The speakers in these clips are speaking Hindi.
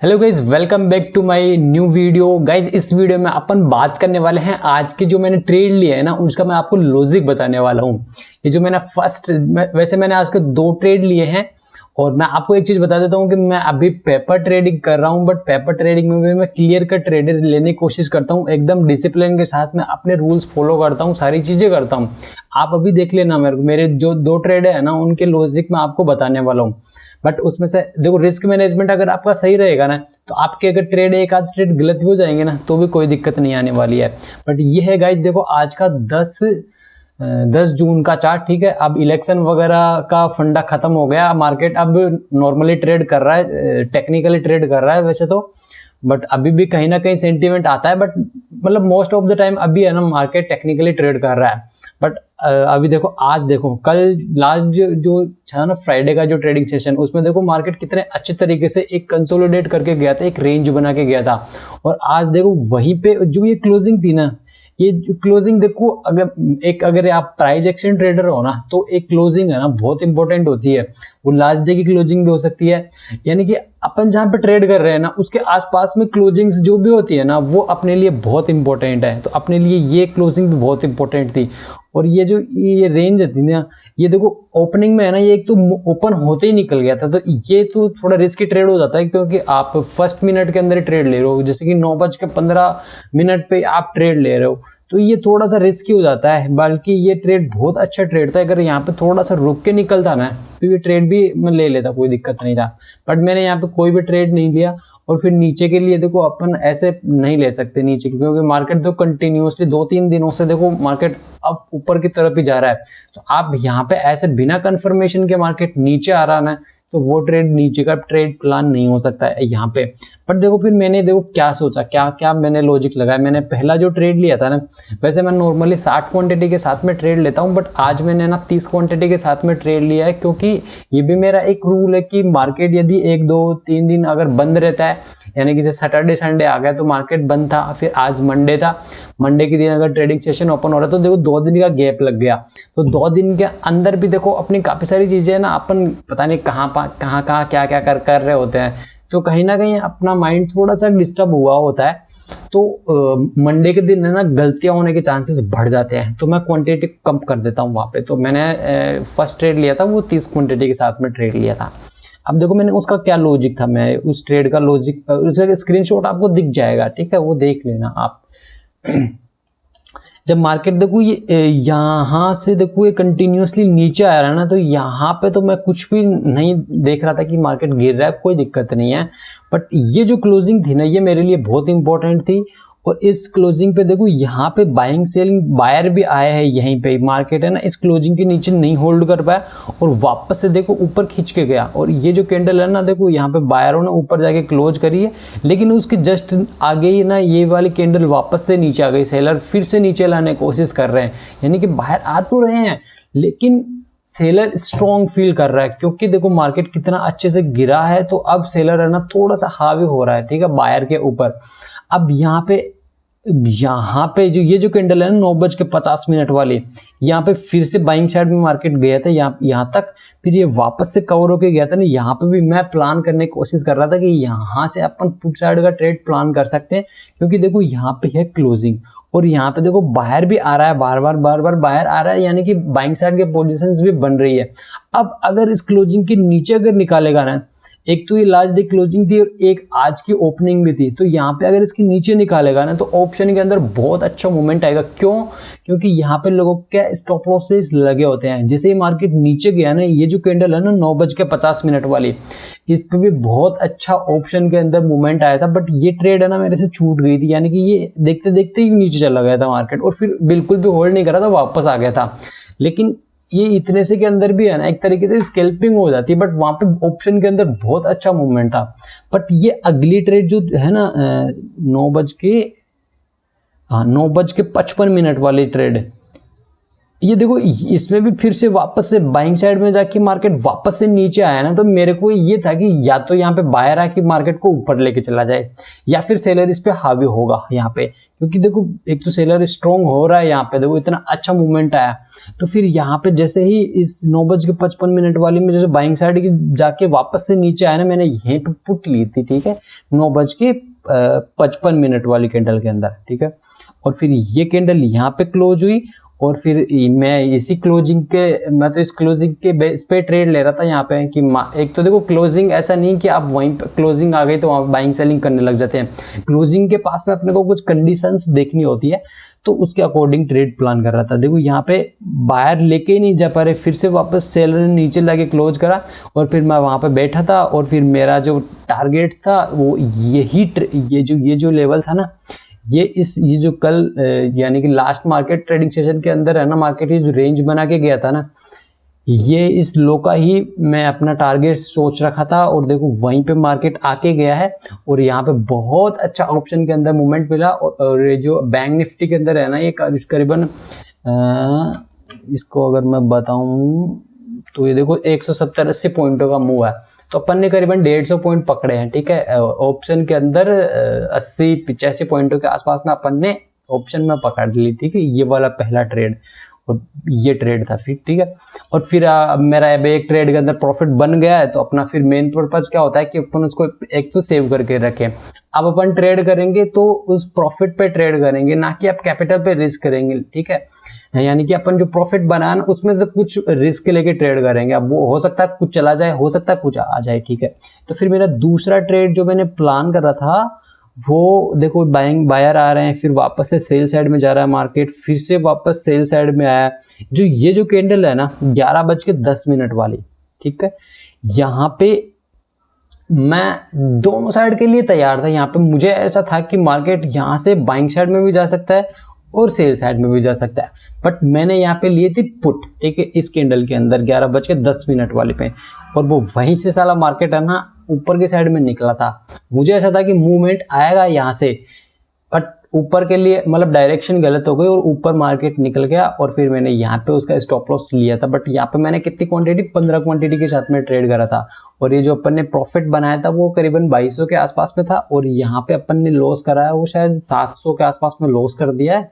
Hello guys, welcome back to my new video. Guys, इस वीडियो में अपन बात करने वाले हैं आज के जो मैंने ट्रेड लिया है ना, उसका मैं आपको लॉजिक बताने वाला हूँ। ये जो मैंने वैसे मैंने आज के 2 ट्रेड लिए हैं और मैं आपको एक चीज बता देता हूँ कि मैं अभी पेपर ट्रेडिंग कर रहा हूँ, बट पेपर ट्रेडिंग में भी मैं क्लियर कट ट्रेडर लेने की कोशिश करता हूँ, एकदम डिसिप्लिन के साथ में अपने रूल्स फॉलो करता हूँ, सारी चीजें करता हूँ। आप अभी देख लेना, मेरे जो 2 ट्रेड है ना उनके लॉजिक मैं आपको बताने वाला हूँ। बट उसमें से देखो, रिस्क मैनेजमेंट अगर आपका सही रहेगा ना तो आपके अगर एक आध ट्रेड गलत भी हो जाएंगे ना तो भी कोई दिक्कत नहीं आने वाली है। बट ये है गाइज, देखो आज का 10 जून का चार्ट, ठीक है। अब इलेक्शन वगैरह का फंडा खत्म हो गया, मार्केट अब नॉर्मली ट्रेड कर रहा है, टेक्निकली ट्रेड कर रहा है वैसे तो, बट अभी भी कहीं ना कहीं सेंटीमेंट आता है। बट मतलब मोस्ट ऑफ द टाइम अभी है ना मार्केट टेक्निकली ट्रेड कर रहा है। बट अभी देखो, आज देखो, कल लास्ट जो था ना फ्राइडे का जो ट्रेडिंग सेशन, उसमें देखो मार्केट कितने अच्छे तरीके से एक कंसोलिडेट करके गया था, एक रेंज बना के गया था। और आज देखो वहीं पे जो ये क्लोजिंग थी ना, ये क्लोजिंग देखो, अगर आप प्राइस एक्शन ट्रेडर हो ना तो एक क्लोजिंग है ना बहुत इंपॉर्टेंट होती है। वो लास्ट डे की क्लोजिंग भी हो सकती है, यानी कि अपन जहां पे ट्रेड कर रहे हैं ना उसके आसपास में क्लोजिंग्स जो भी होती है ना वो अपने लिए बहुत इंपॉर्टेंट है। तो अपने लिए ये क्लोजिंग भी बहुत इंपॉर्टेंट थी। और ये जो ये रेंज थी ना, ये देखो ओपनिंग में है ना, ये एक तो ओपन होते ही निकल गया था, तो ये तो थोड़ा रिस्की ट्रेड हो जाता है, क्योंकि आप फर्स्ट मिनट के अंदर ही ट्रेड ले रहे हो, जैसे कि 9:15 पे आप ट्रेड ले रहे हो, तो ये थोड़ा सा रिस्की हो जाता है। बल्कि ये ट्रेड बहुत अच्छा ट्रेड था, अगर यहाँ पे थोड़ा सा रुक के निकलता ना तो ये ट्रेड भी मैं ले लेता, कोई दिक्कत नहीं था। बट मैंने यहाँ पे कोई भी ट्रेड नहीं लिया। और फिर नीचे के लिए देखो, अपन ऐसे नहीं ले सकते नीचे की, क्योंकि मार्केट तो कंटिन्यूसली 2-3 दिनों से देखो मार्केट अब ऊपर की तरफ ही जा रहा है। तो आप यहाँ पे ऐसे बिना कंफर्मेशन के मार्केट नीचे आ रहा ना, तो वो ट्रेड, नीचे का ट्रेड प्लान नहीं हो सकता है यहाँ पे। बट देखो फिर मैंने देखो क्या सोचा, क्या मैंने लॉजिक लगाया। मैंने पहला जो ट्रेड लिया था ना, वैसे मैं नॉर्मली 60 क्वांटिटी के साथ में ट्रेड लेता हूँ, बट आज मैंने ना 30 क्वांटिटी के साथ में ट्रेड लिया है, क्योंकि ये भी मेरा एक रूल है कि मार्केट यदि 1-2-3 दिन अगर बंद रहता है, यानी कि जैसे सैटरडे संडे आ गया तो मार्केट बंद था, फिर आज मंडे था, मंडे के दिन अगर ट्रेडिंग सेशन ओपन हो रहा है तो देखो 2 दिन का गैप लग गया। तो 2 दिन के अंदर भी देखो अपनी काफी सारी चीजें ना, अपन पता नहीं कहाँ क्या कर रहे होते हैं, तो कहीं ना कहीं अपना माइंड थोड़ा सा डिस्टर्ब हुआ होता है। तो मंडे के दिन है ना गलतियां होने के चांसेस बढ़ जाते हैं, तो मैं क्वांटिटी कम कर देता हूँ वहां पे। तो मैंने फर्स्ट ट्रेड लिया था वो 30 क्वांटिटी के साथ में ट्रेड लिया था। अब देखो मैंने उसका क्या लॉजिक था, मैं उस ट्रेड का लॉजिक, उसका स्क्रीनशॉट आपको दिख जाएगा, ठीक है, वो देख लेना आप। जब मार्केट देखो ये यहाँ से देखो ये कंटिन्यूअसली नीचे आ रहा है ना, तो यहाँ पे तो मैं कुछ भी नहीं देख रहा था कि मार्केट गिर रहा है, कोई दिक्कत नहीं है। बट ये जो क्लोजिंग थी ना, ये मेरे लिए बहुत इंपॉर्टेंट थी। और इस क्लोजिंग पे देखो यहाँ पे बाइंग सेलिंग बायर भी आया है, यहीं पे मार्केट है ना इस क्लोजिंग के नीचे नहीं होल्ड कर पाया और वापस से देखो ऊपर खींच के गया। और ये जो कैंडल है ना, देखो यहाँ पे बायरों ने ऊपर जाके क्लोज करी है, लेकिन उसके जस्ट आगे ही ना ये वाली कैंडल वापस से नीचे आ गई। सेलर फिर से नीचे लाने की कोशिश कर रहे हैं, यानी कि बाहर आ तो रहे हैं लेकिन सेलर स्ट्रॉन्ग फील कर रहा है, क्योंकि देखो मार्केट कितना अच्छे से गिरा है। तो अब सेलर है ना थोड़ा सा हावी हो रहा है, ठीक है, बायर के ऊपर। अब यहाँ पे जो ये जो कैंडल है ना 9:50 वाली, यहाँ पे फिर से बाइंग साइड में मार्केट गया था, यहाँ तक, फिर ये वापस से कवर होके गया था ना। यहाँ पे भी मैं प्लान करने की कोशिश कर रहा था कि यहाँ से अपन पुट साइड का ट्रेड प्लान कर सकते हैं, क्योंकि देखो यहाँ पे है क्लोजिंग और यहाँ पे देखो बाहर भी आ रहा है, बार बार बाहर आ रहा है, यानी कि बाइंग साइड के पोजीशंस भी बन रही है। अब अगर इस क्लोजिंग के नीचे अगर निकालेगा ना, एक तो ये लास्ट डे क्लोजिंग थी और एक आज की ओपनिंग भी थी, तो यहाँ पे अगर इसके नीचे निकालेगा ना तो ऑप्शन के अंदर बहुत अच्छा मूवमेंट आएगा। क्यों? क्योंकि यहाँ पे लोगों के स्टॉप लॉसेस लगे होते हैं। जैसे ही मार्केट नीचे गया ना, ये जो कैंडल है ना 9:50 वाली, इस पे भी बहुत अच्छा ऑप्शन के अंदर मूवमेंट आया था। बट ये ट्रेड है ना मेरे से छूट गई थी, यानी कि ये देखते देखते ही नीचे चला गया था मार्केट और फिर बिल्कुल भी होल्ड नहीं करा था, वापस आ गया था। लेकिन ये इतने से के अंदर भी है ना एक तरीके से स्कैल्पिंग हो जाती है, बट वहां पे ऑप्शन के अंदर बहुत अच्छा मूवमेंट था। बट ये अगली ट्रेड जो है ना 9:55 वाली ट्रेड, ये देखो इसमें भी फिर से वापस से बाइंग साइड में जाके मार्केट वापस से नीचे आया ना, तो मेरे को ये था कि या तो यहाँ पे बायर आके मार्केट को ऊपर लेके चला जाए या फिर सेलर इस पे हावी होगा यहाँ पे, क्योंकि देखो एक तो सेलर स्ट्रॉन्ग हो रहा है यहाँ पे, देखो इतना अच्छा मूवमेंट आया। तो फिर यहाँ पे जैसे ही इस 9:55 वाली में जैसे बाइंग साइड की जाके वापस से नीचे आया ना, मैंने यहीं पे पुट ली थी, ठीक है, 9:55 वाली कैंडल के अंदर, ठीक है। और फिर ये कैंडल यहाँ पे क्लोज हुई और फिर मैं इसी क्लोजिंग के, मैं तो इस क्लोजिंग के बेस पे ट्रेड ले रहा था यहाँ पे कि एक तो देखो क्लोजिंग ऐसा नहीं कि आप वहीं पे क्लोजिंग आ गई तो वहाँ बाइंग सेलिंग करने लग जाते हैं, क्लोजिंग के पास में अपने को कुछ कंडीशंस देखनी होती है, तो उसके अकॉर्डिंग ट्रेड प्लान कर रहा था। देखो यहाँ पे बायर लेके ही नहीं जा पा रहे, फिर से वापस सेलर ने नीचे लाके क्लोज करा और फिर मैं वहाँ पे बैठा था और फिर मेरा जो टारगेट था वो ये जो लेवल था ना, ये जो कल यानी कि लास्ट मार्केट ट्रेडिंग सेशन के अंदर है ना, मार्केट ये जो रेंज बना के गया था ना, ये इस लो का ही मैं अपना टारगेट सोच रखा था। और देखो वहीं पे मार्केट आके गया है और यहाँ पे बहुत अच्छा ऑप्शन के अंदर मूवमेंट मिला। और ये जो बैंक निफ्टी के अंदर है ना, ये करीबन इसको अगर मैं बताऊं तो ये देखो 170-80 पॉइंटों का मूव है, तो अपन ने करीबन 150 पॉइंट पकड़े हैं, ठीक है। ऑप्शन के अंदर 80-85 पॉइंटों के आसपास में अपन ने ऑप्शन में पकड़ ली, ठीक है। ये वाला पहला ट्रेड और ये ट्रेड था फिर, ठीक है। और फिर मेरा अब एक ट्रेड के अंदर प्रॉफिट बन गया है, तो अपना फिर मेन पर्पज क्या होता है कि अपन उसको एक तो सेव करके रखें। अब अपन ट्रेड करेंगे तो उस प्रॉफिट पे ट्रेड करेंगे, ना कि आप कैपिटल पे रिस्क करेंगे, ठीक है। यानी कि अपन जो प्रॉफिट बनाया ना उसमें से कुछ रिस्क लेके ट्रेड करेंगे। अब वो हो सकता है कुछ चला जाए, हो सकता है कुछ आ जाए, ठीक है। तो फिर मेरा दूसरा ट्रेड जो मैंने प्लान कर रहा था वो देखो बायर आ रहे हैं, फिर वापस से सेल साइड में जा रहा है मार्केट, फिर से वापस सेल साइड में आया। ये जो कैंडल है ना 11:10 वाली, ठीक है, यहाँ पे मैं दोनों साइड के लिए तैयार था। यहाँ पे मुझे ऐसा था कि मार्केट यहाँ से बाइंग साइड में भी जा सकता है और सेल साइड में भी जा सकता है, बट मैंने यहाँ पे लिए थी पुट, ठीक है, इस कैंडल के अंदर 11:10 वाले पे। और वो वहीं से साला मार्केट है ना ऊपर की साइड में निकला था। मुझे ऐसा था कि मूवमेंट आएगा यहाँ से, बट ऊपर के लिए मतलब डायरेक्शन गलत हो गई और ऊपर मार्केट निकल गया। और फिर मैंने यहाँ पे उसका स्टॉप लॉस लिया था, बट यहाँ पे मैंने कितनी क्वांटिटी 15 क्वांटिटी के साथ में ट्रेड करा था। और ये जो अपन ने प्रॉफिट बनाया था वो करीबन 2200 के आसपास में था। और यहाँ पे अपन ने लॉस कराया वो शायद 700 के आसपास में लॉस कर दिया है।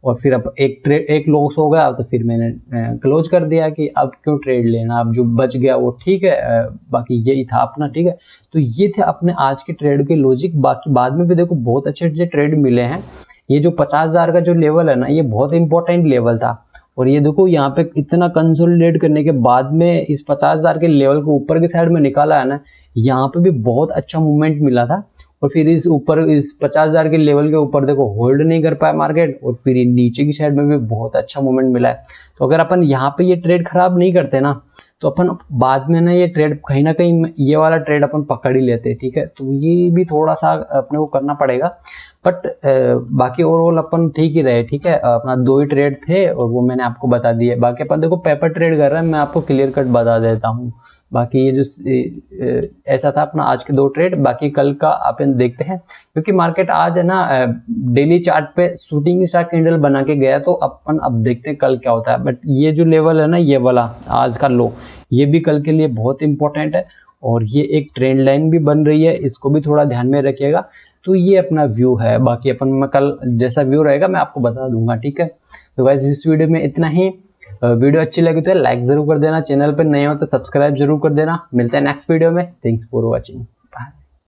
और फिर अब एक लॉस हो गया, तो फिर मैंने क्लोज कर दिया कि अब क्यों ट्रेड लेना, अब जो बच गया वो ठीक है, बाकी यही था अपना, ठीक है। तो ये थे अपने आज के ट्रेड के लॉजिक। बाकी बाद में भी देखो बहुत अच्छे अच्छे ट्रेड मिले हैं। ये जो 50,000 का जो लेवल है ना, ये बहुत इंपॉर्टेंट लेवल था। और ये देखो यहाँ पे इतना कंसोलिडेट करने के बाद में इस 50,000 के लेवल को ऊपर के साइड में निकाला है ना, यहाँ पे भी बहुत अच्छा मूवमेंट मिला था। और फिर इस 50,000 के लेवल के ऊपर देखो होल्ड नहीं कर पाया मार्केट, और फिर नीचे की साइड में भी बहुत अच्छा मूवमेंट मिला है। तो अगर अपन यहाँ पे ये ट्रेड खराब नहीं करते ना, तो अपन बाद में ना ये ट्रेड कहीं ना कहीं ये वाला ट्रेड अपन पकड़ ही लेते, ठीक है। तो ये भी थोड़ा सा अपने को करना पड़ेगा, बट बाकी ओवरऑल अपन ठीक ही रहे, ठीक है। अपना 2 ही ट्रेड थे और वो मैंने आपको बता दिए। बाकी अपन देखो पेपर ट्रेड कर रहे हैं, मैं आपको क्लियर कट बता देता हूँ। बाकी ये जो ऐसा था अपना आज के 2 ट्रेड। बाकी कल का अपन देखते हैं, क्योंकि मार्केट आज है ना डेली चार्ट पे शूटिंग स्टार कैंडल बना के गया, तो अपन अब देखते हैं कल क्या होता है। बट ये जो लेवल है ना, ये वाला आज का लो, ये भी कल के लिए बहुत इंपॉर्टेंट है। और ये एक ट्रेंड लाइन भी बन रही है, इसको भी थोड़ा ध्यान में रखिएगा। तो ये अपना व्यू है। बाकी अपन मैं कल जैसा व्यू रहेगा मैं आपको बता दूंगा, ठीक है। तो गाइस इस वीडियो में इतना ही। वीडियो अच्छी लगी तो लाइक जरूर कर देना, चैनल पर नए हो तो सब्सक्राइब जरूर कर देना। मिलते हैं नेक्स्ट वीडियो में। Thanks for watching, bye.